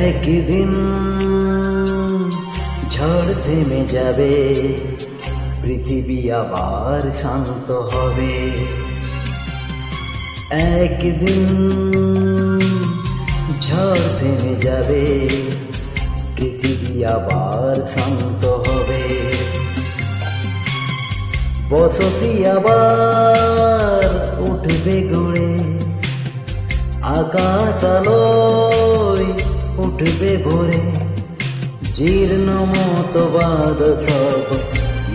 একদিন ঝড় থেমে যাবে, পৃথিবী আবার শান্ত হবে। একদিন ঝড় থেমে যাবে, পৃথিবী আবার শান্ত হবে। বসতি আবার উঠবে গড়ে, আকাশ আলোয় উঠবে ভরে। জীর্ণ মতবাদ সব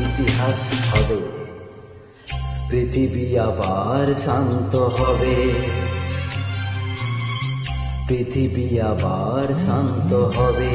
ইতিহাস হবে, পৃথিবী আবার শান্ত হবে। পৃথিবী আবার শান্ত হবে।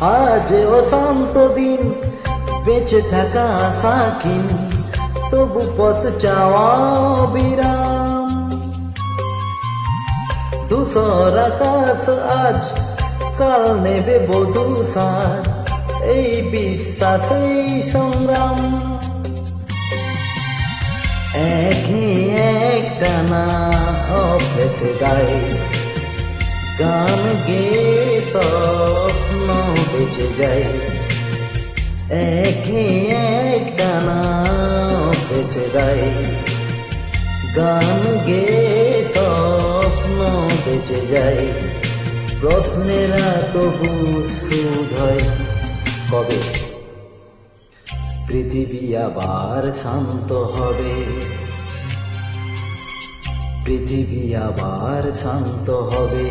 আজ অশান্ত দিন, বেঁচে থাকা আশাহীন, তবু পথ চাওয়া বিরাম। ধূসর আকাশ আজ, কাল নেবে বধূ সাজ, এই বিশ্বাসেই সংগ্রাম। একই এক টানা অভ্যেসে গায়ে, গান গেয়ে স্বপ্ন বেঁচে যায়। একই এক টানা অভ্যেসে গায়ে, গান গেয়ে স্বপ্ন বেঁচে যায়। প্রশ্নেরা তবু সুধ হয় কবে, পৃথিবী আবার শান্ত হবে। পৃথিবী আবার শান্ত হবে।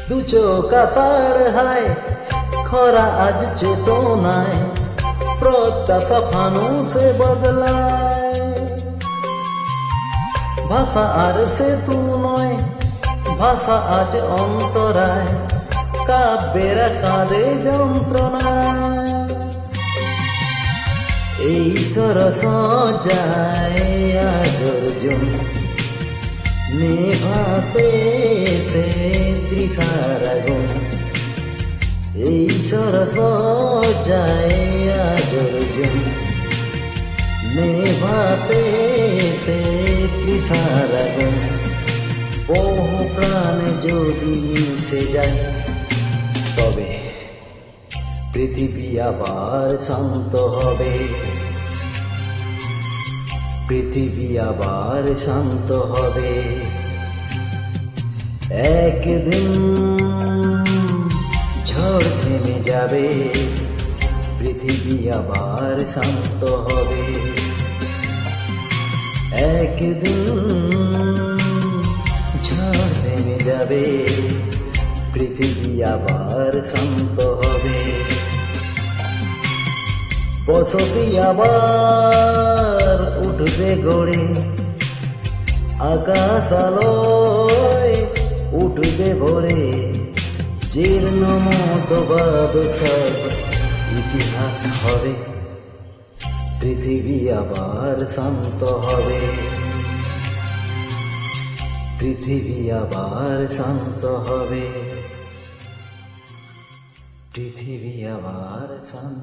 দু চোখ আষাঢ় হায়, খরা আজ চেতনায়, প্রত্যাশা ফানুষে বদলায়। ভাষা আর সেতু নয়, ভাষা আজ অন্তরায়, কাব্যেরা কাঁদে যন্ত্রণায়। এই সরস যায় আজ অর্জুন, নেভাতে সে তৃষার আগুন। এই সরস যায় আজ অর্জুন, নেভাতে সে তৃষার আগুন। বহু প্রাণ যদি মিশে যায়, তবে পৃথিবী আবার শান্ত হবে। পৃথিবী আবার শান্ত হবে। একদিন ঝড় থেমে যাবে, পৃথিবী আবার শান্ত হবে। একদিন ঝড় থেমে যাবে, পৃথিবী আবার শান্ত হবে। বসতি আবার উঠবে গড়ে, আকাশ আলোয় উঠবে ভরে। জীর্ণ মতবাদ সব ইতিহাস হবে। পৃথিবী আবার শান্ত হবে, পৃথিবী আবার শান্ত হবে, পৃথিবী আবার শান্ত